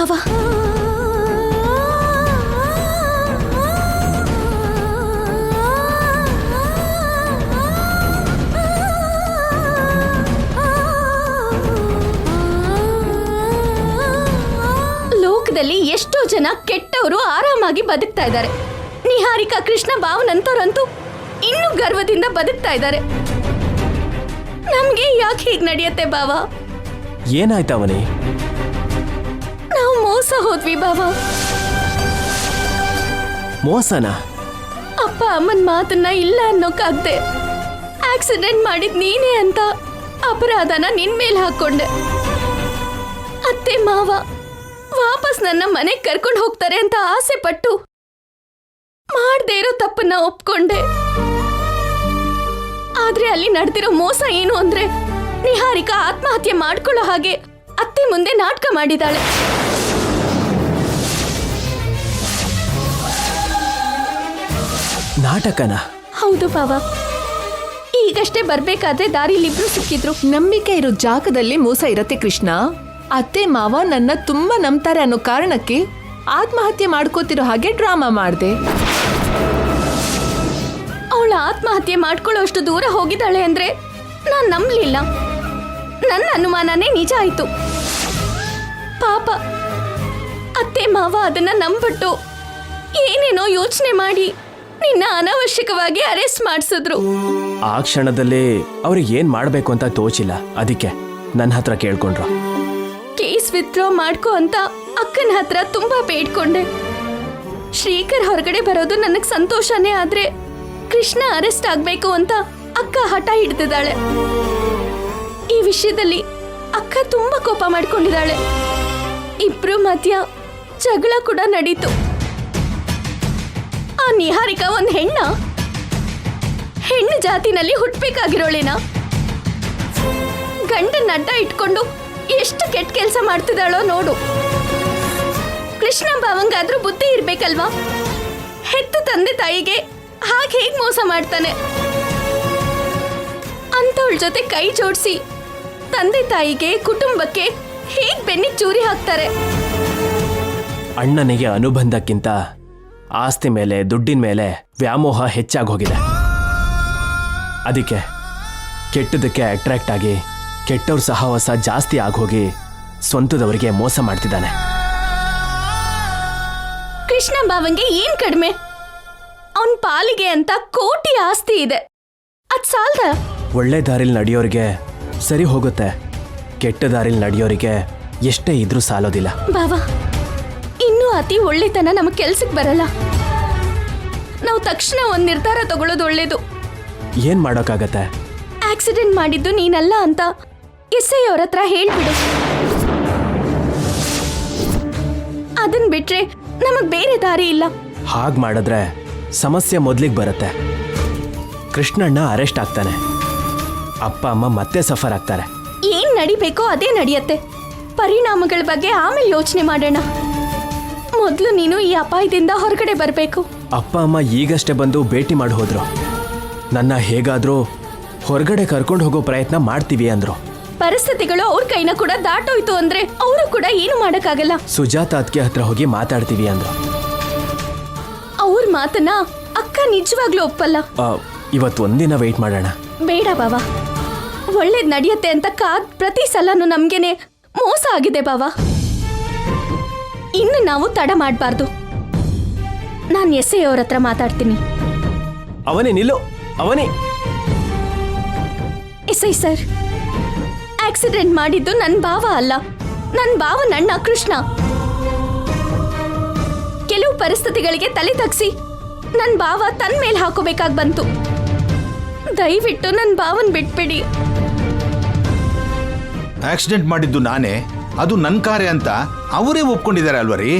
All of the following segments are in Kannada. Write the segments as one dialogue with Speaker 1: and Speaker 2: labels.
Speaker 1: ಭಾವ. ಲೋಕದಲ್ಲಿ ಎಷ್ಟೋ ಜನ ಕೆಟ್ಟವರು ಆರಾಮಾಗಿ ಬದುಕ್ತಾ ಇದ್ದಾರೆ. ನಿಹಾರಿಕಾ, ಕೃಷ್ಣ, ಭಾವನಂತವ್ರಂತೂ ಇನ್ನೂ ಗರ್ವದಿಂದ ಬದುಕ್ತಾ ಇದ್ದಾರೆ. ನಮ್ಗೆ ಯಾಕೆ ಹೀಗ್ ನಡೆಯುತ್ತೆ ಭಾವ?
Speaker 2: ಏನಾಯ್ತವನಿ?
Speaker 1: ನಾವು ಮೋಸ ಹೋದ್ವಿ ಭಾವ.
Speaker 2: ಮೋಸನ?
Speaker 1: ಅಪ್ಪ ಅಮ್ಮನ ಮಾತನ್ನ ಇಲ್ಲ ಅನ್ನೋಕಾಗ್ದೆ ಆಕ್ಸಿಡೆಂಟ್ ಮಾಡಿದ್ ನೀನೇ ಅಂತ ಅಪರಾಧನ ನಿನ್ ಮೇಲೆ ಹಾಕೊಂಡೆ. ಅತ್ತೆ ಮಾವ ವಾಪಸ್ ನನ್ನ ಮನೆಗೆ ಕರ್ಕೊಂಡು ಹೋಗ್ತಾರೆ ಅಂತ ಆಸೆ ಪಟ್ಟು ಮಾಡದೇ ಇರೋ ತಪ್ಪನ್ನ ಒಪ್ಕೊಂಡೆ. ಆದ್ರೆ ಅಲ್ಲಿ ನಡೆದಿರೋ ಮೋಸ ಏನು ಅಂದ್ರೆ ನಿಹಾರಿಕಾ ಆತ್ಮಹತ್ಯೆ ಮಾಡ್ಕೊಳ್ಳೋ ಹಾಗೆ ಅತ್ತೆ ಮುಂದೆ ನಾಟಕ ಮಾಡಿದಾಳೆ.
Speaker 2: ನಾಟಕನ?
Speaker 1: ಹೌದು ಭಾವ. ಈಗಷ್ಟೇ ಬರ್ಬೇಕಾದ್ರೆ ದಾರಿಲಿಬ್ರು ಸಿಕ್ಕಿದ್ರು.
Speaker 3: ನಂಬಿಕೆ ಇರೋ ಜಾಗದಲ್ಲಿ ಮೋಸ ಇರತ್ತೆ ಕೃಷ್ಣ. ಅತ್ತೆ ಮಾವ ನನ್ನ ತುಂಬಾ ನಂಬ್ತಾರೆ ಅನ್ನೋ ಕಾರಣಕ್ಕೆ ಆತ್ಮಹತ್ಯೆ ಮಾಡ್ಕೋತಿರೋ ಹಾಗೆ ಡ್ರಾಮಾ ಮಾಡ್ದೆ.
Speaker 1: ಅವಳ ಆತ್ಮಹತ್ಯೆ ಮಾಡ್ಕೊಳ್ಳೋಷ್ಟು ದೂರ ಹೋಗಿದ್ದಾಳೆ ಅಂದ್ರೆ ನಾನ್ ನಂಬಲಿಲ್ಲ. ನನ್ನ ಅನುಮಾನನೇ ನಿಜ ಆಯ್ತು. ಪಾಪ ಅತ್ತೆ ಮಾವ ಅದನ್ನ ನಂಬಿಟ್ಟು ಏನೇನೋ ಯೋಚನೆ ಮಾಡಿ ನಿನ್ನ ಅನಾವಶ್ಯಕವಾಗಿ ಅರೆಸ್ಟ್ ಮಾಡಿಸಿದ್ರು.
Speaker 2: ಆ ಕ್ಷಣದಲ್ಲಿ ಅವ್ರಿಗೆ ಏನ್ ಮಾಡ್ಬೇಕು ಅಂತ ತೋಚಿಲ್ಲ. ಅದಕ್ಕೆ ನನ್ನ ಹತ್ರ ಕೇಳ್ಕೊಂಡ್ರು.
Speaker 1: ಕೇಸ್ ವಿತ್ಡ್ರಾ ಮಾಡ್ಕೊ ಅಂತ ಅಕ್ಕನ ಹತ್ರ ತುಂಬಾ ಬೇಡ್ಕೊಂಡೆ. ಶ್ರೀಕರ್ ಹೊರಗಡೆ ಬರೋದು ನನಗ್ ಸಂತೋಷನೇ, ಆದ್ರೆ ಕೃಷ್ಣ ಅರೆಸ್ಟ್ ಆಗ್ಬೇಕು ಅಂತ ಅಕ್ಕ ಹಠ ಹಿಡ್ದಿದ್ದಾಳೆ. ಈ ವಿಷಯದಲ್ಲಿ ಅಕ್ಕ ತುಂಬಾ ಕೋಪ ಮಾಡ್ಕೊಂಡಿದ್ದಾಳೆ. ಇಬ್ರು ಮಧ್ಯ ಜಗಳ ಕೂಡ ನಡೀತು. ಆ ನಿಹಾರಿಕಾ ಒಂದ್ ಹೆಣ್ಣು ಜಾತಿನಲ್ಲಿ ಹುಟ್ಬೇಕಾಗಿರೋಳೇನ? ಗಂಡನ ಅಡ್ಡ ಇಟ್ಕೊಂಡು ಎಷ್ಟು ಕೆಟ್ಟ ಕೆಲಸ ಮಾಡ್ತಿದ್ದಾಳೋ ನೋಡು. ಕೃಷ್ಣ ಭಾವಂಗಾದ್ರೂ ಬುದ್ಧಿ ಇರ್ಬೇಕಲ್ವಾ? ಹೆತ್ತ ತಂದೆ ತಾಯಿಗೆ ಹಾಗೆ ಹೇಗ್ ಮೋಸ ಮಾಡ್ತಾನೆ? ಅಂತವಳ ಜೊತೆ ಕೈ ಜೋಡಿಸಿ ತಂದೆ ತಾಯಿಗೆ ಕುಟುಂಬಕ್ಕೆ ಹೇಗ್ ಬೆನ್ನಿಗೆ ಚೂರಿ ಹಾಕ್ತಾರೆ?
Speaker 2: ಅಣ್ಣನಿಗೆ ಅನುಬಂಧಕ್ಕಿಂತ ಆಸ್ತಿ ಮೇಲೆ, ದುಡ್ಡಿನ ಮೇಲೆ ವ್ಯಾಮೋಹ ಹೆಚ್ಚಾಗಿ ಹೋಗಿದೆ. ಅದಕ್ಕೆ ಕೆಟ್ಟದಕ್ಕೆ ಅಟ್ರಾಕ್ಟ್ ಆಗಿ ಕೆಟ್ಟವ್ರ ಸಹವಾಸ ಜಾಸ್ತಿ ಆಗೋಗಿ ಸ್ವಂತದವರಿಗೆ ಮೋಸ ಮಾಡ್ತಿದ್ದಾನೆ.
Speaker 1: ಕೃಷ್ಣ ಭಾವಂಗೆ ಏನ್ ಕಡಿಮೆ? ಅವನ್ ಪಾಲಿಗೆ ಅಂತ ಕೋಟಿ ಆಸ್ತಿ ಇದೆ, ಅದ್ ಸಾಲ್ದ?
Speaker 2: ಒಳ್ಳೆ ದಾರಿಲಿ ನಡೆಯೋರಿಗೆ ಸರಿ ಹೋಗುತ್ತೆ, ಕೆಟ್ಟ ದಾರಿಲಿ ನಡೆಯೋರಿಗೆ ಎಷ್ಟೇ ಇದ್ರೂ ಸಾಲೋದಿಲ್ಲ.
Speaker 1: ಬಾವಾ, ಇನ್ನೂ ಅತಿ ಒಳ್ಳೆತನ ನಮಗ್ ಕೆಲ್ಸಕ್ಕೆ ಬರಲ್ಲ. ನಾವು ತಕ್ಷಣ ಒಂದ್ ನಿರ್ಧಾರ ತಗೊಳ್ಳೋದು ಒಳ್ಳೇದು.
Speaker 2: ಏನ್ ಮಾಡೋಕ್ಕಾಗತ್ತೆ?
Speaker 1: ಆಕ್ಸಿಡೆಂಟ್ ಮಾಡಿದ್ದು ನೀನಲ್ಲ ಅಂತ ಎಸ್ಐ ಅವ್ರ ಹತ್ರ ಹೇಳ್ಬಿಡು. ಅದನ್ ಬಿಟ್ರೆ ನಮಗ್ ಬೇರೆ ದಾರಿ ಇಲ್ಲ.
Speaker 2: ಹಾಗ್ ಮಾಡಿದ್ರೆ ಸಮಸ್ಯೆ ಮೊದ್ಲಿಗೆ ಬರುತ್ತೆ. ಕೃಷ್ಣಣ್ಣ ಅರೆಸ್ಟ್ ಆಗ್ತಾನೆ, ಅಪ್ಪ ಅಮ್ಮ ಮತ್ತೆ ಸಫರ್ ಆಗ್ತಾರೆ.
Speaker 1: ಏನ್ ನಡಿಬೇಕೋ ಅದೇ ನಡೆಯತ್ತೆ. ಪರಿಣಾಮಗಳ ಬಗ್ಗೆ ಆಮೇಲೆ ಯೋಚನೆ ಮಾಡೋಣ. ಮೊದ್ಲು ನೀನು ಈ ಅಪಾಯದಿಂದ ಹೊರಗಡೆ ಬರ್ಬೇಕು.
Speaker 2: ಅಪ್ಪ ಅಮ್ಮ ಈಗಷ್ಟೇ ಬಂದು ಭೇಟಿ ಮಾಡಿ ಹೋದ್ರು. ನನ್ನ ಹೇಗಾದ್ರೂ ಹೊರಗಡೆ ಕರ್ಕೊಂಡು ಹೋಗೋ ಪ್ರಯತ್ನ ಮಾಡ್ತೀವಿ ಅಂದ್ರು.
Speaker 1: ಪರಿಸ್ಥಿತಿಗಳು ಅವ್ರ ಕೈನ ಕೂಡ ದಾಟೋಯ್ತು ಅಂದ್ರೆ ಅವರು ಕೂಡ ಏನು ಮಾಡಕ್ಕಾಗಲ್ಲ.
Speaker 2: ಸುಜಾತ ಅದ್ಕೆ ಹತ್ರ ಹೋಗಿ ಮಾತಾಡ್ತೀವಿ ಅಂದ್ರು.
Speaker 1: ಅವ್ರ ಮಾತನ್ನ ಅಕ್ಕ ನಿಜವಾಗ್ಲೂ ಒಪ್ಪಲ್ಲ.
Speaker 2: ಇವತ್ತು ಒಂದಿನ ವೆಯ್ಟ್ ಮಾಡೋಣ.
Speaker 1: ಬೇಡ ಬಾವಾ, ಒಳ್ಳೇದ್ ನಡೆಯುತ್ತೆ ಅಂತ ಕಾದ್ ಪ್ರತಿ ಸಲನೂ ನಮ್ಗೆನೆ ಮೋಸ ಆಗಿದೆ ಬಾವಾ. ಇನ್ನು ನಾವು ತಡ ಮಾಡಬಾರ್ದು. ನಾನು ಎಸ್ಐ ಅವ್ರ ಹತ್ರ ಮಾತಾಡ್ತೀನಿ.
Speaker 2: ಅವನೇ ನಿಲ್ಲು, ಅವನೇ.
Speaker 1: ಎಸ್ಐ ಸರ್, ಆಕ್ಸಿಡೆಂಟ್ ಮಾಡಿದ್ದು ನನ್ನ ಭಾವ ಅಲ್ಲ, ನನ್ನ ಭಾವನ ಅಣ್ಣ ಕೃಷ್ಣ. ಕೆಲವು ಪರಿಸ್ಥಿತಿಗಳಿಗೆ ತಲೆ ತಗ್ಸಿ ನನ್ನ ಭಾವ ತನ್ನ ಮೇಲೆ ಹಾಕೋಬೇಕಾಗಿ ಬಂತು. ದಯವಿಟ್ಟು ನನ್ನ ಭಾವನ್ ಬಿಟ್ಬಿಡಿ.
Speaker 4: ಆಕ್ಸಿಡೆಂಟ್ ಮಾಡಿದ್ದು ನಾನೇ, ಅದು ನನ್ನ ಕಾರ್ಯ ಅಂತ ಅವರೇ ಒಪ್ಕೊಂಡಿದ್ದಾರೆ ಅಲ್ವರಿ?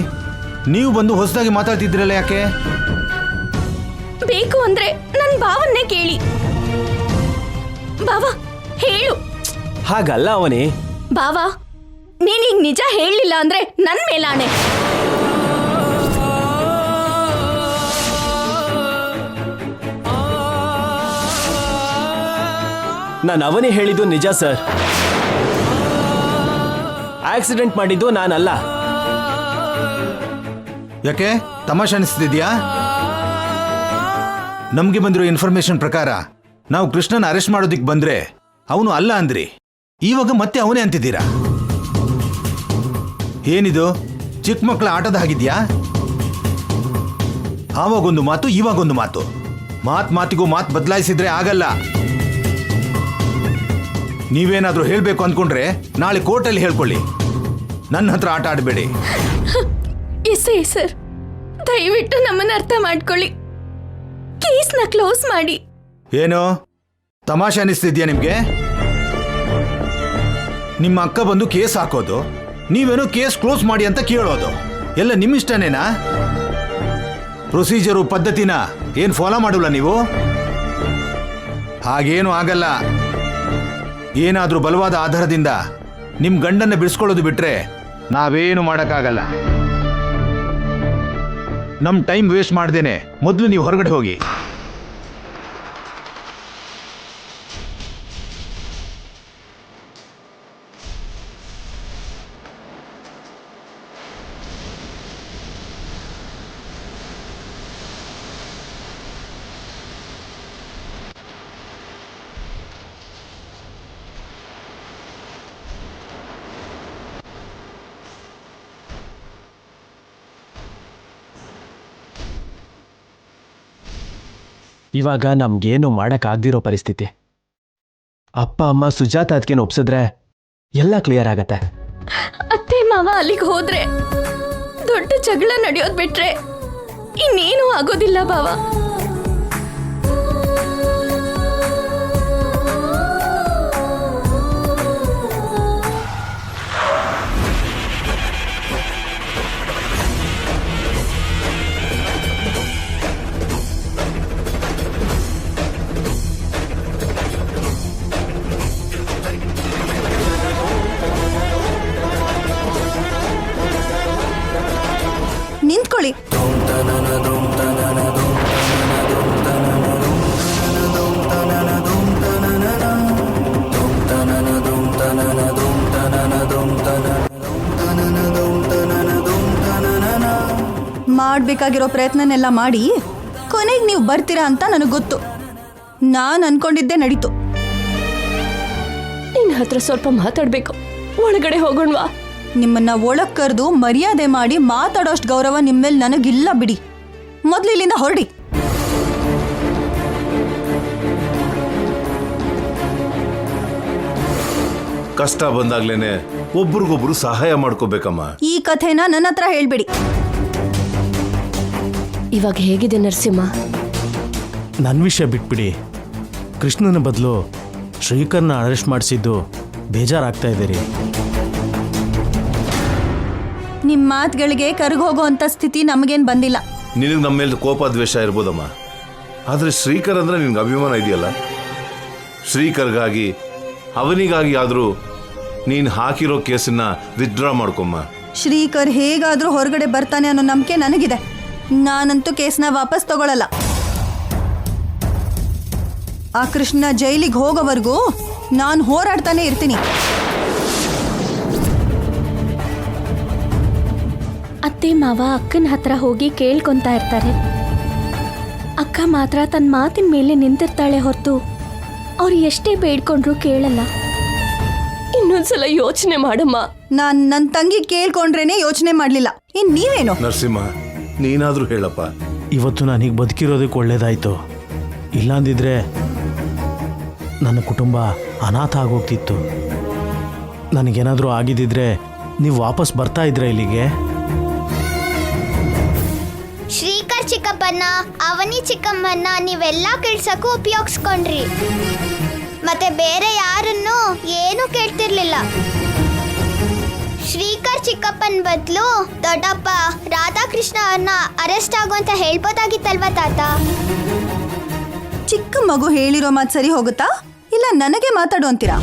Speaker 4: ನೀವು ಬಂದು ಹೊಸದಾಗಿ ಮಾತಾಡ್ತಿದ್ರಲ್ಲ, ಯಾಕೆ?
Speaker 1: ಬೇಕು ಅಂದ್ರೆ ನನ್ನ ಭಾವನ್ನೇ ಕೇಳಿ. ಬಾವಾ ಹೇಳು.
Speaker 2: ಹಾಗಲ್ಲ ಅವನೇ.
Speaker 1: ಬಾವಾ, ನೀನೀಗ ನಿಜ ಹೇಳಲಿಲ್ಲ ಅಂದ್ರೆ ನನ್ನ ಮೇಲಾಣೆ.
Speaker 2: ನಾನು ಅವನೇ ಹೇಳಿದ್ದು ನಿಜ ಸರ್. ಆಕ್ಸಿಡೆಂಟ್ ಮಾಡಿದ್ದು ನಾನಲ್ಲ.
Speaker 4: ಯಾಕೆ ತಮಾಷೆ ಅನಿಸ್ತಿದ್ಯಾ? ನಮ್ಗೆ ಬಂದಿರೋ ಇನ್ಫಾರ್ಮೇಶನ್ ಪ್ರಕಾರ ನಾವು ಕೃಷ್ಣನ ಅರೆಸ್ಟ್ ಮಾಡೋದಿಕ್ ಬಂದ್ರೆ ಅವನು ಅಲ್ಲ ಅಂದ್ರಿ, ಇವಾಗ ಮತ್ತೆ ಅವನೇ ಅಂತಿದ್ದೀರಾ. ಏನಿದು ಚಿಕ್ಕ ಮಕ್ಕಳ ಆಟದ ಹಾಗಿದ್ಯಾ? ಆವಾಗೊಂದು ಮಾತು ಇವಾಗೊಂದು ಮಾತು, ಮಾತಿಗೂ ಮಾತು ಬದಲಾಯಿಸಿದ್ರೆ ಆಗಲ್ಲ. ನೀವೇನಾದ್ರೂ ಹೇಳ್ಬೇಕು ಅಂದ್ಕೊಂಡ್ರೆ ನಾಳೆ ಕೋರ್ಟಲ್ಲಿ ಹೇಳ್ಕೊಳ್ಳಿ, ನನ್ನ ಹತ್ರ ಆಟ ಆಡಬೇಡಿ.
Speaker 1: ಎಸೆ ಸರ್, ದಯವಿಟ್ಟು ನಮ್ಮನ್ನ ಅರ್ಥ ಮಾಡ್ಕೊಳ್ಳಿ. ಕೇಸ್ನ ಕ್ಲೋಸ್ ಮಾಡಿ.
Speaker 4: ಏನು ತಮಾಷೆ ಅನಿಸ್ತಿದ್ಯಾ ನಿಮ್ಗೆ? ನಿಮ್ಮ ಅಕ್ಕ ಬಂದು ಕೇಸ್ ಹಾಕೋದು, ನೀವೇನೋ ಕೇಸ್ ಕ್ಲೋಸ್ ಮಾಡಿ ಅಂತ ಕೇಳೋದು, ಎಲ್ಲ ನಿಮ್ಮಿಷ್ಟನೇನಾ? ಪ್ರೊಸೀಜರು ಪದ್ಧತಿನ ಏನ್ ಫಾಲೋ ಮಾಡಲ್ಲ ನೀವು? ಹಾಗೇನು ಆಗಲ್ಲ. ಏನಾದ್ರೂ ಬಲವಾದ ಆಧಾರದಿಂದ ನಿಮ್ ಗಂಡನ್ನ ಬಿಡಿಸ್ಕೊಳ್ಳೋದು ಬಿಟ್ರೆ ನಾವೇನು ಮಾಡಕ್ಕಾಗಲ್ಲ. ನಮ್ ಟೈಮ್ ವೇಸ್ಟ್ ಮಾಡ್ದೇನೆ ಮೊದಲು ನೀವು ಹೊರಗಡೆ ಹೋಗಿ.
Speaker 2: ಇವಾಗ ನಮ್ಗೇನು ಮಾಡೋಕ್ಕಾಗ್ದಿರೋ ಪರಿಸ್ಥಿತಿ. ಅಪ್ಪ ಅಮ್ಮ ಸುಜಾತ ಅದಕ್ಕೇನು ಒಪ್ಸಿದ್ರೆ ಎಲ್ಲ ಕ್ಲಿಯರ್ ಆಗತ್ತೆ.
Speaker 1: ಅತ್ತೆ ಮಾವ ಅಲ್ಲಿಗೆ ಹೋದ್ರೆ ದೊಡ್ಡ ಜಗಳ ನಡೆಯೋದ್ ಬಿಟ್ರೆ ಇನ್ನೇನು ಆಗೋದಿಲ್ಲ ಬಾವ.
Speaker 5: ನಿಂತ್ಕೊಳ್ಳಿ. ಮಾಡಬೇಕಾಗಿರೋ ಪ್ರಯತ್ನನೆಲ್ಲ ಮಾಡಿ ಕೊನೆಗೆ ನೀವು ಬರ್ತೀರಾ ಅಂತ ನನಗೆ ಗೊತ್ತು. ನಾನು ಅನ್ಕೊಂಡಿದ್ದೆ ನಡೀತು.
Speaker 1: ನಿನ್ನ ಹತ್ರ ಸ್ವಲ್ಪ ಮಾತಾಡ್ಬೇಕು, ಒಳಗಡೆ ಹೋಗೋಣವಾ?
Speaker 5: ನಿಮ್ಮನ್ನ ಒಳಗ್ ಕರೆದು ಮರ್ಯಾದೆ ಮಾಡಿ ಮಾತಾಡೋಷ್ಟು ಗೌರವ ನಿಮ್ಮೇಲೆ ನನಗಿಲ್ಲ ಬಿಡಿ. ಮೊದಲು ಇಲ್ಲಿಂದ ಹೊರಡಿ.
Speaker 6: ಕಷ್ಟ ಬಂದಾಗ್ಲೇನೆ ಒಬ್ರಿಗೊಬ್ರು ಸಹಾಯ ಮಾಡ್ಕೋಬೇಕಮ್ಮ.
Speaker 5: ಈ ಕಥೆನ ನನ್ನ ಹತ್ರ ಹೇಳ್ಬೇಡಿ.
Speaker 1: ಇವಾಗ ಹೇಗಿದೆ ನರಸಿಂಹ?
Speaker 7: ನನ್ನ ವಿಷಯ ಬಿಟ್ಬಿಡಿ. ಕೃಷ್ಣನ ಬದಲು ಶ್ರೀಕರ್ನ ಅರೆಸ್ಟ್ ಮಾಡಿಸಿದ್ದು ಬೇಜಾರಾಗ್ತಾ ಇದ್ದೀರಿ.
Speaker 5: ನಿಮ್ಮ ಮಾತುಗಳಿಗೆ ಕರಗೋಗೋ ಅಂತ ಸ್ಥಿತಿ ನಮಗೇನು ಬಂದಿಲ್ಲ.
Speaker 6: ನಿನಗೆ ನಮ್ಮ ಮೇಲೆ ಕೋಪ ದ್ವೇಷ ಇರ್ಬೋದಮ್ಮ, ಆದರೆ ಶ್ರೀಕರ್ ಅಂದ್ರೆ ನಿನ್ಗೆ ಅಭಿಮಾನ ಇದೆಯಲ್ಲ. ಶ್ರೀಕರ್ಗಾಗಿ ಅವನಿಗಾಗಿ ಆದರೂ ನೀನು ಹಾಕಿರೋ ಕೇಸನ್ನ ವಿತ್ಡ್ರಾ ಮಾಡ್ಕೊಮ್ಮ.
Speaker 5: ಶ್ರೀಕರ್ ಹೇಗಾದರೂ ಹೊರಗಡೆ ಬರ್ತಾನೆ ಅನ್ನೋ ನಂಬಿಕೆ ನನಗಿದೆ. ನಾನಂತೂ ಕೇಸ್ನ ವಾಪಸ್ ತಗೊಳ್ಳಲ್ಲ. ಆ ಕೃಷ್ಣ ಜೈಲಿಗೆ ಹೋಗೋವರೆಗೂ ನಾನು ಹೋರಾಡ್ತಾನೆ ಇರ್ತೀನಿ.
Speaker 1: ಅತ್ತೆ ಮಾವ ಅಕ್ಕನ ಹತ್ರ ಹೋಗಿ ಕೇಳ್ಕೊಂತಾ ಇರ್ತಾರೆ. ಅಕ್ಕ ಮಾತ್ರ ತನ್ನ ಮಾತಿನ ಮೇಲೆ ನಿಂತಿರ್ತಾಳೆ ಹೊರತು ಅವ್ರು ಎಷ್ಟೇ ಬೇಡ್ಕೊಂಡ್ರು ಕೇಳಲ್ಲ. ಇನ್ನೊಂದ್ಸಲ ಯೋಚನೆ ಮಾಡಮ್ಮ.
Speaker 5: ನಾನು ನನ್ನ ತಂಗಿ ಕೇಳ್ಕೊಂಡ್ರೇನೆ ಯೋಚನೆ ಮಾಡಲಿಲ್ಲ. ಇನ್ ನೀವೇನು?
Speaker 6: ನರಸಿಂಹ, ನೀನಾದರೂ ಹೇಳಪ್ಪ.
Speaker 7: ಇವತ್ತು ನನಗೆ ಬದುಕಿರೋದಕ್ಕೆ ಒಳ್ಳೇದಾಯಿತು. ಇಲ್ಲಾಂದಿದ್ರೆ ನನ್ನ ಕುಟುಂಬ ಅನಾಥ ಆಗೋಗ್ತಿತ್ತು. ನನಗೇನಾದರೂ ಆಗಿದ್ದಿದ್ರೆ ನೀವು ವಾಪಸ್ ಬರ್ತಾ ಇದ್ರೆ ಇಲ್ಲಿಗೆ?
Speaker 8: ಶ್ರೀಕರ್ ಚಿಕ್ಕಪ್ಪನ ಅವನಿ ಚಿಕ್ಕಮ್ಮನ್ನ ನೀವೆಲ್ಲ ಕೆಲ್ಸಕ್ಕೂ ಉಪಯೋಗಿಸ್ಕೊಂಡ್ರಿ, ಮತ್ತೆ ಬೇರೆ ಯಾರನ್ನು ಏನೂ ಕೇಳ್ತಿರ್ಲಿಲ್ಲ. ಶ್ರೀಕರ್ ಚಿಕ್ಕಪ್ಪನ ಬದಲು ದೊಡ್ಡಪ್ಪ ರಾಧಾಕೃಷ್ಣ ಅವ್ರನ್ನ ಅರೆಸ್ಟ್ ಆಗು ಅಂತ ಹೇಳ್ಬೋದಾಗಿತ್ತಲ್ವಾ ತಾತ?
Speaker 5: ಚಿಕ್ಕ ಮಗು ಹೇಳಿರೋ ಮಾತು ಸರಿ ಹೋಗುತ್ತಾ, ಇಲ್ಲ ನನಗೆ ಮಾತಾಡು ಅಂತೀರಾ?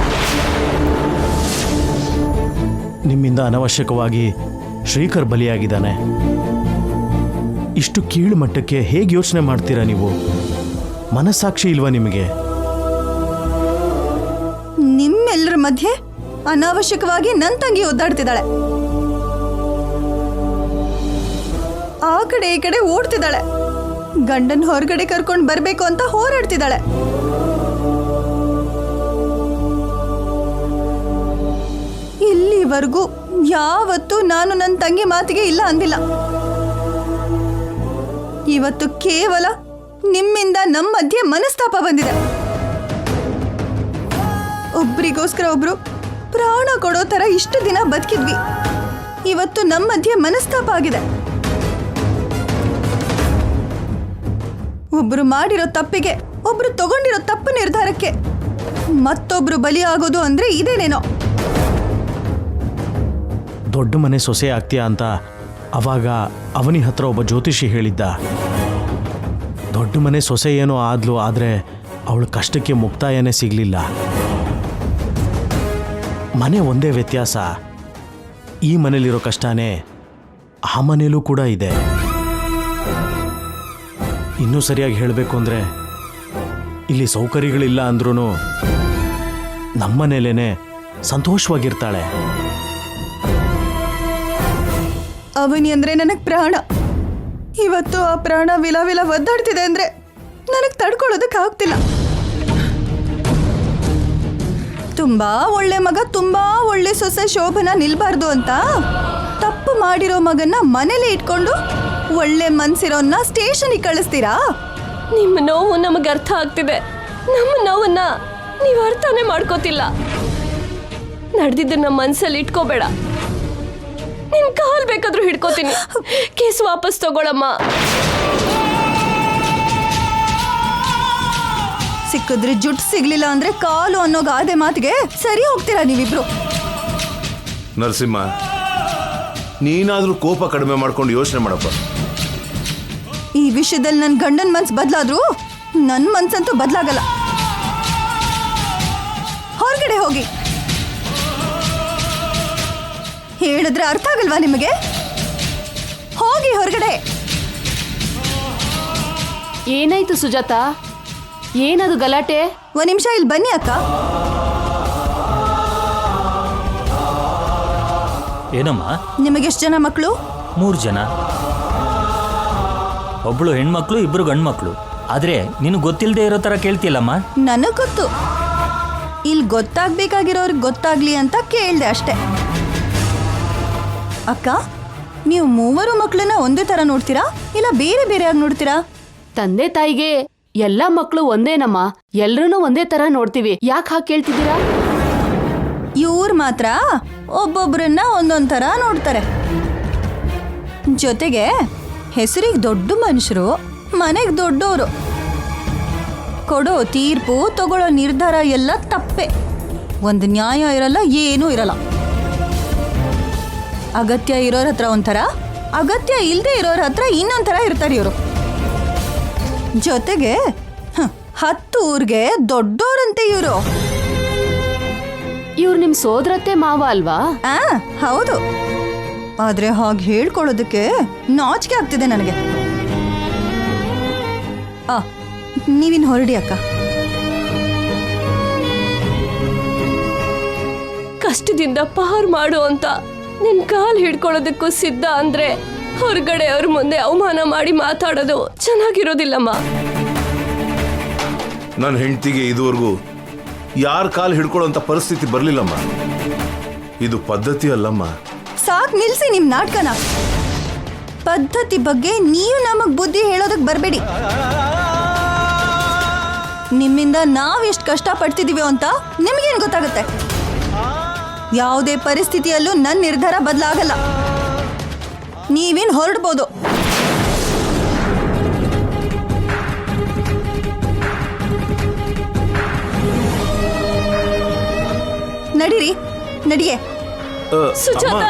Speaker 7: ನಿಮ್ಮಿಂದ ಅನವಶ್ಯಕವಾಗಿ ಶ್ರೀಕರ್ ಬಲಿಯಾಗಿದ್ದಾನೆ. ಇಷ್ಟು ಕೀಳು ಮಟ್ಟಕ್ಕೆ ಹೇಗೆ ಯೋಚನೆ ಮಾಡ್ತೀರಾ ನೀವು? ಮನಸ್ಸಾಕ್ಷಿ ಇಲ್ವಾ ನಿಮಗೆ?
Speaker 5: ನಿಮ್ಮೆಲ್ಲರ ಮಧ್ಯೆ ಅನಾವಶ್ಯಕವಾಗಿ ನನ್ನ ತಂಗಿ ಒದ್ದಾಡ್ತಿದ್ದಾಳೆ. ಆ ಆ ಕಡೆ ಈ ಕಡೆ ಓಡ್ತಿದ್ದಾಳೆ. ಗಂಡನ್ ಹೊರಗಡೆ ಕರ್ಕೊಂಡು ಬರ್ಬೇಕು ಅಂತ ಹೋರಾಡ್ತಿದ್ದಾಳೆ. ಇಲ್ಲಿವರೆಗೂ ಯಾವತ್ತೂ ನಾನು ನನ್ನ ತಂಗಿ ಮಾತಿಗೆ ಇಲ್ಲ ಅಂದಿಲ್ಲ. ಇವತ್ತು ಕೇವಲ ನಿಮ್ಮಿಂದ ನಮ್ಮ ಮಧ್ಯೆ ಮನಸ್ತಾಪ ಬಂದಿದೆ. ಒಬ್ರಿಗೋಸ್ಕರ ಒಬ್ರು ಪ್ರಾಣ ಕೊಡೋ ತರ ಇಷ್ಟು ದಿನ ಬದುಕಿದ್ವಿ. ಇವತ್ತು ನಮ್ಮ ಮಧ್ಯೆ ಮನಸ್ತಾಪ ಆಗಿದೆ. ಒಬ್ರು ಮಾಡಿರೋ ತಪ್ಪಿಗೆ, ಒಬ್ರು ತಗೊಂಡಿರೋ ತಪ್ಪು ನಿರ್ಧಾರಕ್ಕೆ ಮತ್ತೊಬ್ರು ಬಲಿಯಾಗೋದು ಅಂದ್ರೆ ಇದೇನೇನೋ.
Speaker 7: ದೊಡ್ಡ ಮನೆ ಸೊಸೆ ಆಗ್ತೀಯಾ ಅಂತ ಅವಾಗ ಅವನಿ ಹತ್ರ ಒಬ್ಬ ಜ್ಯೋತಿಷಿ ಹೇಳಿದ್ದ. ದೊಡ್ಡ ಮನೆ ಸೊಸೆ ಏನೋ ಆದ್ಲು, ಆದರೆ ಅವಳ ಕಷ್ಟಕ್ಕೆ ಮುಕ್ತಾಯನೇ ಸಿಗಲಿಲ್ಲ. ಮನೆ ಒಂದೇ ವ್ಯತ್ಯಾಸ, ಈ ಮನೇಲಿರೋ ಕಷ್ಟನೇ ಆ ಮನೇಲೂ ಕೂಡ ಇದೆ. ಇನ್ನೂ ಸರಿಯಾಗಿ ಹೇಳಬೇಕು ಅಂದರೆ ಇಲ್ಲಿ ಸೌಕರ್ಯಗಳಿಲ್ಲ ಅಂದ್ರೂ ನಮ್ಮನೇಲೇನೆ ಸಂತೋಷವಾಗಿರ್ತಾಳೆ.
Speaker 5: ಅವನಿ ಅಂದ್ರೆ ನನಗ್ ಪ್ರಾಣ. ಇವತ್ತು ಆ ಪ್ರಾಣ ವಿಲ ಒದ್ದಾಡ್ತಿದೆ ಅಂದ್ರೆ ನನಗ್ ತಡ್ಕೊಳ್ಳೋದಕ್ಕೆ ಆಗ್ತಿಲ್ಲ. ತುಂಬಾ ಒಳ್ಳೆ ಮಗ, ತುಂಬಾ ಒಳ್ಳೆ ಸೊಸೆ ಶೋಭನ ನಿಲ್ಬಾರ್ದು ಅಂತ ತಪ್ಪು ಮಾಡಿರೋ ಮಗನ್ನ ಮನೇಲಿ ಇಟ್ಕೊಂಡು ಒಳ್ಳೆ ಮನ್ಸಿರೋನ್ನ ಸ್ಟೇಷನ್ಗೆ ಕಳಿಸ್ತೀರಾ?
Speaker 1: ನಿಮ್ಮ ನೋವು ನಮಗೆ ಅರ್ಥ ಆಗ್ತಿದೆ. ನಮ್ಮ ನೋವನ್ನ ನೀವು ಅರ್ಥನೇ ಮಾಡ್ಕೋತಿಲ್ಲ. ನಡೆದಿದ್ದು ನಮ್ಮ ಮನ್ಸಲ್ಲಿ ಇಟ್ಕೋಬೇಡ. ನಿನ್ ಕಾಲ್ ಬೇಕಾದ್ರೂ ಹಿಡ್ಕೋತೀನಿ. ಕೇಸ್ ವಾಪಸ್ ತಗೊಳಮ್ಮ.
Speaker 5: ಸಿಕ್ಕಿದ್ರೆ ಜುಟ್ ಸಿಗ್ಲಿಲ್ಲ ಅಂದ್ರೆ ಕಾಲು ಅನ್ನೋ ಗಾದೆ ಮಾತಿಗೆ ಸರಿ ಹೋಗ್ತೀರಾ ನೀವಿಬ್ರು?
Speaker 6: ನರಸಿಂಹ, ನೀನಾದ್ರೂ ಕೋಪ ಕಡಿಮೆ ಮಾಡ್ಕೊಂಡು ಯೋಚನೆ ಮಾಡಪ್ಪ.
Speaker 5: ಈ ವಿಷಯದಲ್ಲಿ ನನ್ನ ಗಂಡನ ಮನ್ಸು ಬದಲಾದ್ರೂ ನನ್ನ ಮನ್ಸಂತೂ ಬದಲಾಗಲ್ಲ. ಹೊರಗಡೆ ಹೋಗಿ. ಹೇಳಿದ್ರೆ ಅರ್ಥ ಆಗಲ್ವಾ ನಿಮಗೆ? ಹೋಗಿ ಹೊರಗಡೆ.
Speaker 1: ಏನಾಯ್ತು ಸುಜಾತ? ಏನದು ಗಲಾಟೆ?
Speaker 5: ಒಂದ್ ನಿಮಿಷ ಇಲ್ಲಿ ಬನ್ನಿ ಅಕ್ಕ.
Speaker 9: ಏನಮ್ಮ?
Speaker 5: ನಿಮಗೆಷ್ಟು ಜನ ಮಕ್ಕಳು?
Speaker 9: 3 ಜನ. ಒಬ್ಳು ಹೆಣ್ಮಕ್ಳು, 2 ಗಂಡ್ಮಕ್ಳು. ಆದ್ರೆ ನಿನಗೆ ಗೊತ್ತಿಲ್ಲದೆ ಇರೋ ತರ ಕೇಳ್ತಿಲ್ಲಮ್ಮ.
Speaker 5: ನನಗ್ ಗೊತ್ತು. ಇಲ್ಲಿ ಗೊತ್ತಾಗ್ಬೇಕಾಗಿರೋರ್ಗೆ ಗೊತ್ತಾಗ್ಲಿ ಅಂತ ಕೇಳ್ದೆ ಅಷ್ಟೆ. ಅಕ್ಕ, ನೀವು 3 ಮಕ್ಕಳನ್ನ ಒಂದೇ ತರ ನೋಡ್ತೀರಾ ಇಲ್ಲ ಬೇರೆ ಬೇರೆಯಾಗಿ ನೋಡ್ತೀರಾ?
Speaker 1: ತಂದೆ ತಾಯಿಗೆ ಎಲ್ಲಾ ಮಕ್ಕಳು ಒಂದೇನಮ್ಮ. ಎಲ್ರೂ ಒಂದೇ ತರ ನೋಡ್ತೀವಿ. ಯಾಕೆ ಹಾಗೆ ಕೇಳ್ತಿದ್ದೀರಾ?
Speaker 5: ಇವ್ರು ಮಾತ್ರ ಒಬ್ಬೊಬ್ರನ್ನ ಒಂದೊಂದ್ ತರ ನೋಡ್ತಾರೆ. ಜೊತೆಗೆ ಹೆಸರಿಗೆ ದೊಡ್ಡ ಮನುಷ್ಯರು, ಮನೆಗೆ ದೊಡ್ಡವರು. ಕೊಡೋ ತೀರ್ಪು, ತಗೊಳ್ಳೋ ನಿರ್ಧಾರ ಎಲ್ಲ ತಪ್ಪೆ. ಒಂದು ನ್ಯಾಯ ಇರಲ್ಲ, ಏನೂ ಇರಲ್ಲ. ಅಗತ್ಯ ಇರೋರ ಹತ್ರ ಒಂಥರ, ಅಗತ್ಯ ಇಲ್ಲದೆ ಇರೋರ ಹತ್ರ ಇನ್ನೊಂಥರ ಇರ್ತಾರೆ ಇವರು. ಜೊತೆಗೆ 10 ಊರಿಗೆ ದೊಡ್ಡೋರಂತೆ ಇವರು.
Speaker 1: ಇವ್ರು ನಿಮ್ ಸೋದರತ್ತೆ ಮಾವ ಅಲ್ವಾ?
Speaker 5: ಹೌದು. ಆದ್ರೆ ಹಾಗೆ ಹೇಳ್ಕೊಳ್ಳೋದಕ್ಕೆ ನಾಚಿಕೆ ಆಗ್ತಿದೆ ನನಗೆ. ನೀವಿನ್ ಹೊರಡಿ ಅಕ್ಕ.
Speaker 1: ಕಷ್ಟದಿಂದ ಪಾರ್ ಮಾಡು ಅಂತ ನಿನ್ ಕಾಲ್ ಹಿಡ್ಕೊಳ್ಳೋದಕ್ಕೂ ಸಿದ್ಧ ಅಂದ್ರೆ ಹೊರಗಡೆ ಅವ್ರ ಮುಂದೆ ಅವಮಾನ ಮಾಡಿ ಮಾತಾಡೋದು ಚೆನ್ನಾಗಿರೋದಿಲ್ಲಮ್ಮ.
Speaker 6: ನನ್ನ ಹೆಂಡತಿಗೆ ಇದುವರೆಗೂ ಯಾರ ಕಾಲು ಹಿಡ್ಕೊಳ್ಳೋಂಥ ಪರಿಸ್ಥಿತಿ ಬರಲಿಲ್ಲಮ್ಮ. ಇದು ಪದ್ಧತಿ ಅಲ್ಲಮ್ಮ.
Speaker 5: ಸಾಕ್ ನಿಲ್ಸಿ ನಿಮ್ ನಾಟಕನ. ಪದ್ಧತಿ ಬಗ್ಗೆ ನೀವು ನಮಗ್ ಬುದ್ಧಿ ಹೇಳೋದಕ್ ಬರ್ಬೇಡಿ. ನಿಮ್ಮಿಂದ ನಾವ್ ಎಷ್ಟು ಕಷ್ಟ ಪಡ್ತಿದೀವಿ ಅಂತ ನಿಮ್ಗೇನ್ ಗೊತ್ತಾಗುತ್ತೆ? ಯಾವುದೇ ಪರಿಸ್ಥಿತಿಯಲ್ಲೂ ನನ್ನ ನಿರ್ಧಾರ ಬದಲಾಗಲ್ಲ. ನೀವೇನ್ ಹೊರಡ್ಬೋದು. ನಡೀರಿ, ನಡಿಯೇ.
Speaker 1: ಸುಜಾತ,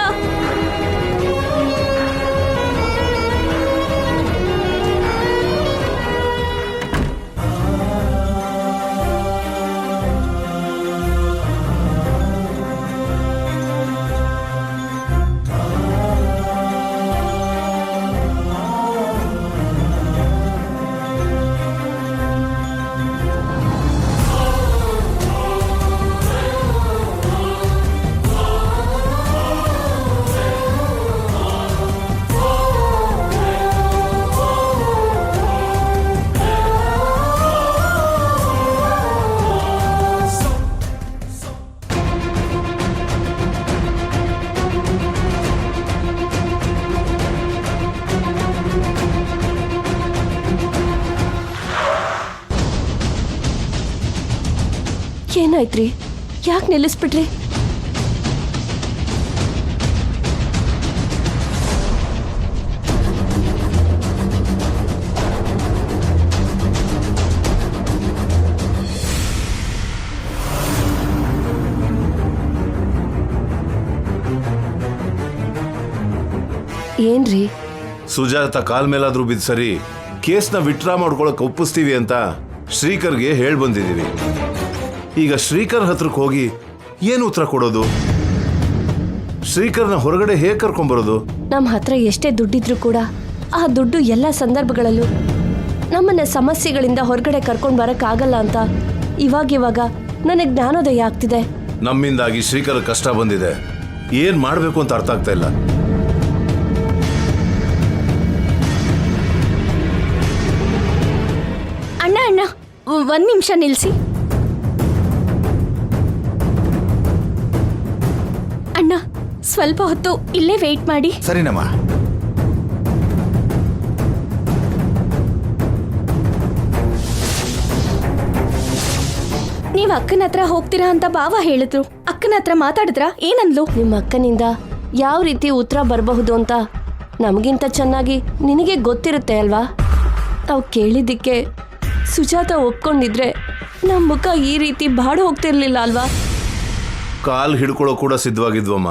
Speaker 1: ಏನಾಯ್ತ್ರಿ? ಯಾಕೆ ನಿಲ್ಲಿಸ್ಬಿಟ್ರಿ? ಏನ್ರಿ?
Speaker 6: ಸುಜಾತ ಕಾಲ್ ಮೇಲಾದ್ರೂ ಬಿದ್ದು ಸರಿ ಕೇಸ್ನ ವಿತ್ಡ್ರಾ ಮಾಡ್ಕೊಳಕ್ ಒಪ್ಪಿಸ್ತೀವಿ ಅಂತ ಶ್ರೀಕರ್ಗೆ ಹೇಳ್ ಬಂದಿದ್ದೀವಿ. ಈಗ ಶ್ರೀಕರ್ ಹತ್ರಕ್ಕೆ ಹೋಗಿ ಏನು ಉತ್ತರ ಕೊಡೋದು? ಶ್ರೀಕರ್ನ ಹೊರಗಡೆ ಹೇಗೆ ಕರ್ಕೊಂಬರೋದು?
Speaker 1: ನಮ್ಮ ಹತ್ರ ಎಷ್ಟೇ ದುಡ್ಡಿದ್ರು ಕೂಡ ಆ ದುಡ್ಡು ಎಲ್ಲ ಸಂದರ್ಭಗಳಲ್ಲೂ ನಮ್ಮನ್ನ ಸಮಸ್ಯೆಗಳಿಂದ ಹೊರಗಡೆ ಕರ್ಕೊಂಡು ಬರಕ್ಕಾಗಲ್ಲ ಅಂತ ಇವಾಗ ನನಗೆ ಜ್ಞಾನೋದಯ ಆಗ್ತಿದೆ.
Speaker 6: ನಮ್ಮಿಂದಾಗಿ ಶ್ರೀಕರ್ ಕಷ್ಟ ಬಂದಿದೆ, ಏನ್ ಮಾಡ್ಬೇಕು ಅಂತ ಅರ್ಥ ಆಗ್ತಾ ಇಲ್ಲ.
Speaker 1: ಅಣ್ಣ ಒಂದ್ ನಿಮಿಷ ನಿಲ್ಸಿ. ಅಣ್ಣ ಸ್ವಲ್ಪ ಹೊತ್ತು ಇಲ್ಲೇ ವೇಟ್ ಮಾಡಿ.
Speaker 4: ಸರಿನಮ್ಮ.
Speaker 1: ನೀವ್ ಅಕ್ಕನ ಹತ್ರ ಹೋಗ್ತೀರಾ ಅಂತ ಬಾವ ಹೇಳಿದ್ರು. ಅಕ್ಕನ ಹತ್ರ ಮಾತಾಡಿದ್ರಾ? ಏನಂದ್ಲು? ನಿಮ್ಮ ಅಕ್ಕನಿಂದ ಯಾವ ರೀತಿ ಉತ್ತರ ಬರಬಹುದು ಅಂತ ನಮಗಿಂತ ಚೆನ್ನಾಗಿ ನಿನಗೆ ಗೊತ್ತಿರುತ್ತೆ ಅಲ್ವಾ? ತಾವು ಕೇಳಿದ್ದಕ್ಕೆ ಸುಜಾತ ಒಪ್ಕೊಂಡಿದ್ರೆ ನಮ್ಮ ಮುಖ ಈ ರೀತಿ ಬಾಡು ಹೋಗ್ತಿರ್ಲಿಲ್ಲ ಅಲ್ವಾ?
Speaker 6: ಕಾಲ್ ಹಿಡ್ಕೊಳ್ಳೋ ಕೂಡ ಸಿದ್ಧವಾಗಿದ್ವಮ್ಮ.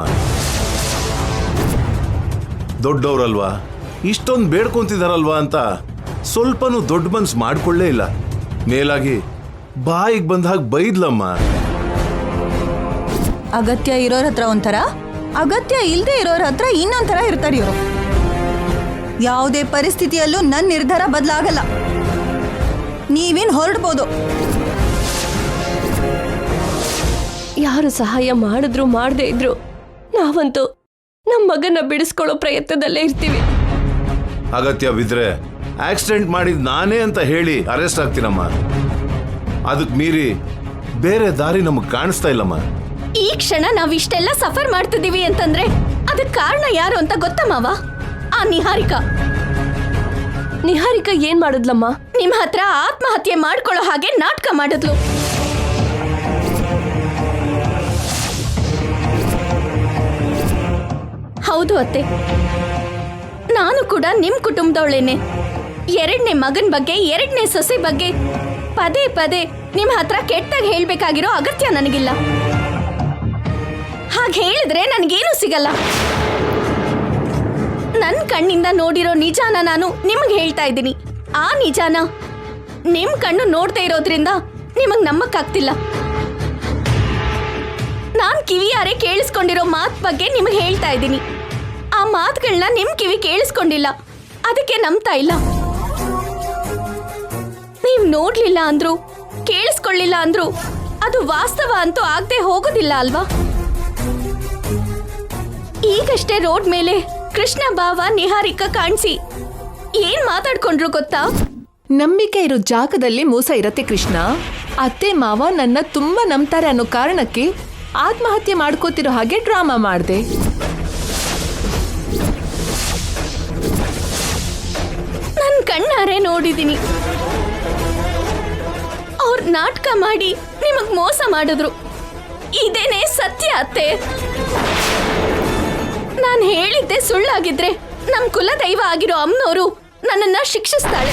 Speaker 6: ದೊಡ್ಡವ್ರಲ್ವಾ, ಇಷ್ಟೊಂದು ಬೇಡ್ಕೊಂತಿದಾರಲ್ವಾ ಅಂತ ಸ್ವಲ್ಪನೂ ದೊಡ್ಡ ಮನ್ಸು ಮಾಡ್ಕೊಳ್ಳೇ ಇಲ್ಲ. ಮೇಲಾಗಿ ಬಾಯಿಗೆ ಬಂದ ಹಾಗೆ ಬೈದ್ಲಮ್ಮ.
Speaker 5: ಅಗತ್ಯ ಇರೋರ ಹತ್ರ ಒಂಥರ, ಅಗತ್ಯ ಇಲ್ಲದೆ ಇರೋರ ಹತ್ರ ಇನ್ನೊಂಥರ ಇರ್ತಾರೆ ಇವರು. ಯಾವುದೇ ಪರಿಸ್ಥಿತಿಯಲ್ಲೂ ನನ್ನ ನಿರ್ಧಾರ ಬದಲಾಗಲ್ಲ. ನೀವೇನು ಹೊರಡ್ಬೋದು.
Speaker 1: ಯಾರು ಸಹಾಯ ಮಾಡಿದ್ರು ಮಾಡದೇ ಇದ್ರು ನಾವಂತೂ ನಮ್ಮ ಮಗನ ಬಿಡಿಸ್ಕೊಳ್ಳೋ ಪ್ರಯತ್ನದಲ್ಲೇ ಇರ್ತೀವಿ.
Speaker 6: ಅಗತ್ಯ ಬಿದ್ರೆ ಆಕ್ಸಿಡೆಂಟ್ ಮಾಡಿದ್ ನಾನೇ ಅಂತ ಹೇಳಿ ಅರೆಸ್ಟ್ ಆಗ್ತೀನಮ್ಮ. ಅದಕ್ಕೆ ಮೀರಿ ಬೇರೆ ದಾರಿ ನಮಗೆ ಕಾಣಿಸ್ತಾ ಇಲ್ಲಮ್ಮ.
Speaker 1: ಈ ಕ್ಷಣ ನಾವ್ ಇಷ್ಟೆಲ್ಲ ಸಫರ್ ಮಾಡ್ತಿದೀವಿ ಅಂತಂದ್ರೆ ಅದಕ್ಕೆ ಕಾರಣ ಯಾರು ಅಂತ ಗೊತ್ತಾ ಮಾವ? ಆ ನಿಹಾರಿಕಾ ಏನ್ ಮಾಡಿದ್ಲಮ್ಮ? ನಿಮ್ಮ ಹತ್ರ ಆತ್ಮಹತ್ಯೆ ಮಾಡ್ಕೊಳ್ಳೋ ಹಾಗೆ ನಾಟಕ ಮಾಡಿದ್ಲು. ಹೌದು ಅತ್ತೆ, ನಾನು ಕೂಡ ನಿಮ್ ಕುಟುಂಬದವಳೇನೆ. ಎರಡನೇ ಮಗನ್ ಬಗ್ಗೆ, ಎರಡನೇ ಸೊಸೆ ಬಗ್ಗೆ ಪದೇ ಪದೇ ನಿಮ್ ಹತ್ರ ಕೆಟ್ಟಾಗಿ ಹೇಳ್ಬೇಕಾಗಿರೋ ಅಗತ್ಯ ನನಗಿಲ್ಲ. ಹಾಗೆ ಹೇಳಿದ್ರೆ ನನಗೇನು ಸಿಗಲ್ಲ. ನನ್ನ ಕಣ್ಣಿಂದ ನೋಡಿರೋ ನಿಜಾನ ನಾನು ನಿಮಗೆ ಹೇಳ್ತಾ ಇದ್ದೀನಿ. ಆ ನಿಜಾನ ನಿಮ್ ಕಣ್ಣು ನೋಡ್ತಾ ಇರೋದ್ರಿಂದ ನಿಮಗ್ ನಂಬಕ್ಕಾಗ್ತಿಲ್ಲ. ನಾನ್ ಕಿವಿಯಾರೆ ಕೇಳಿಸ್ಕೊಂಡಿರೋ ಮಾತ್ ಬಗ್ಗೆ ನಿಮಗೆ ಹೇಳ್ತಾ ಇದ್ದೀನಿ. ಆ ಮಾತುಗಳನ್ನ ನಿಮ್ ಕಿವಿ ಕೇಳಿಸ್ಕೊಂಡಿಲ್ಲ, ಅದಕ್ಕೆ ನಂಬ್ತಾ ಇಲ್ಲ. ನೀವ್ ನೋಡ್ಲಿಲ್ಲ ಅಂದ್ರು, ಕೇಳಿಸ್ಕೊಳ್ಳಿಲ್ಲ ಅಂದ್ರು ಅದು ವಾಸ್ತವ ಅಂತೂ ಆಗದೆ ಹೋಗೋದಿಲ್ಲ ಅಲ್ವಾ? ಈಗಷ್ಟೇ ರೋಡ್ ಮೇಲೆ ಕೃಷ್ಣ ಬಾವ ನಿಹಾರಿಕಾ ಕಾಣಿಸಿ ಏನ್ ಮಾತಾಡ್ಕೊಂಡ್ರು ಗೊತ್ತಾ?
Speaker 3: ನಂಬಿಕೆ ಇರೋ ಜಾಗದಲ್ಲಿ ಮೋಸ ಇರತ್ತೆ ಕೃಷ್ಣ. ಅತ್ತೆ ಮಾವ ನನ್ನ ತುಂಬಾ ನಂಬ್ತಾರೆ ಅನ್ನೋ ಕಾರಣಕ್ಕೆ ಆತ್ಮಹತ್ಯೆ ಮಾಡ್ಕೋತಿರೋ ಹಾಗೆ ಡ್ರಾಮಾ ಮಾಡಿದೆ.
Speaker 1: ನನ್ ಕಣ್ಣಾರೆ ನೋಡಿದೀನಿ. ಅವ್ರ ನಾಟಕ ಮಾಡಿ ನಿಮಗ್ ಮೋಸ ಮಾಡಿದ್ರು. ಇದೇನೇ ಸತ್ಯ ಅತ್ತೆ. ನಾನು ಹೇಳಿದ್ದೆ ಸುಳ್ಳಾಗಿದ್ರೆ ನಮ್ ಕುಲದೈವ ಆಗಿರೋ ಅಮ್ಮನವರು ನನ್ನನ್ನ ಶಿಕ್ಷಿಸ್ತಾಳೆ.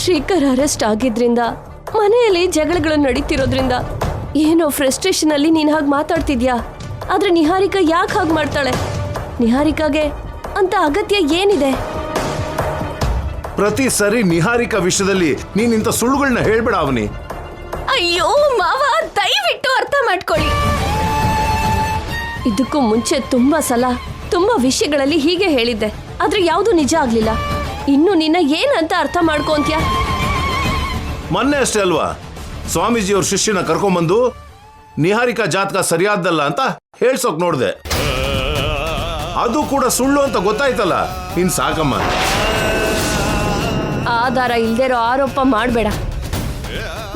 Speaker 1: ಶ್ರೀಕರ್ ಅರೆಸ್ಟ್ ಆಗಿದ್ರಿಂದ, ಮನೆಯಲ್ಲಿ ಜಗಳಗಳು ನಡೀತಿರೋದ್ರಿಂದ ಏನೋ ಫ್ರಸ್ಟ್ರೇಷನ್ ಅಲ್ಲಿ ನೀನ್ ಹಾಗೆ ಮಾತಾಡ್ತಿದ್ಯಾ. ಆದ್ರೆ ನಿಹಾರಿಕಾ ಯಾಕೆ ಹಾಗೆ ಮಾಡ್ತಾಳೆ? ನಿಹಾರಿಕಾಗೆ ಅಂತ ಅಗತ್ಯ ಏನಿದೆ?
Speaker 6: ಪ್ರತಿ ಸರಿ ನಿಹಾರಿಕಾ ವಿಷಯದಲ್ಲಿ ನೀನಿಂತ ಸುಳ್ಳುಗಳನ್ನ ಹೇಳ್ಬೇಡ ಅವನಿ.
Speaker 1: ಅಯ್ಯೋ ಮಾವ, ದಯವಿಟ್ಟು ಅರ್ಥ ಮಾಡ್ಕೊಳ್ಳಿ. ಇದಕ್ಕೂ ಮುಂಚೆ ತುಂಬಾ ಸಲ ತುಂಬಾ ವಿಷಯಗಳಲ್ಲಿ ಹೀಗೆ ಹೇಳಿದ್ದೆ, ಆದ್ರೆ ಯಾವುದು ನಿಜ ಆಗ್ಲಿಲ್ಲ. ಇನ್ನು ನಿನ್ನ ಏನಂತ ಅರ್ಥ ಮಾಡ್ಕೊಂತ್ಯ?
Speaker 6: ಮೊನ್ನೆ ಅಷ್ಟೇ ಅಲ್ವಾ ಸ್ವಾಮೀಜಿಯವ್ರ ಶಿಷ್ಯನ ಕರ್ಕೊಂಬಂದು ನಿಹಾರಿಕಾ ಜಾತಕ ಸರಿಯಾದ್ದಲ್ಲ ಅಂತ ಹೇಳ್ಸೋಕ್ ನೋಡ್ದೆ. ಅದು ಕೂಡ ಸುಳ್ಳು ಅಂತ ಗೊತ್ತಾಯ್ತಲ್ಲ, ಇನ್ ಸಾಕಮ್ಮ.
Speaker 1: ಆಧಾರ ಇಲ್ದಿರೋ ಆರೋಪ ಮಾಡಬೇಡ.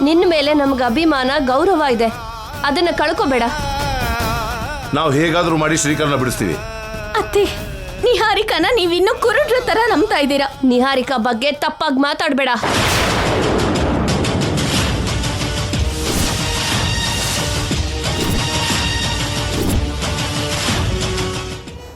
Speaker 1: ನಿನ್ನ ಮೇಲೆ ನಮ್ಗೆ ಅಭಿಮಾನ, ಗೌರವ ಇದೆ, ಅದನ್ನ ಕಳ್ಕೋಬೇಡ.
Speaker 6: ನಾವು ಹೇಗಾದ್ರೂ ಮಾಡಿ ಶ್ರೀಕರ್ನ ಬಿಡಿಸ್ತೀವಿ.
Speaker 1: ಅತ್ತೆ, ನಿಹಾರಿಕಾನ ನೀವಿನ್ನೂ ಕುರುಡ್ರ ತರ ನಂಬ್ತಾ ಇದ್ದೀರಾ. ನಿಹಾರಿಕಾ ಬಗ್ಗೆ ತಪ್ಪಾಗಿ ಮಾತಾಡ್ಬೇಡ.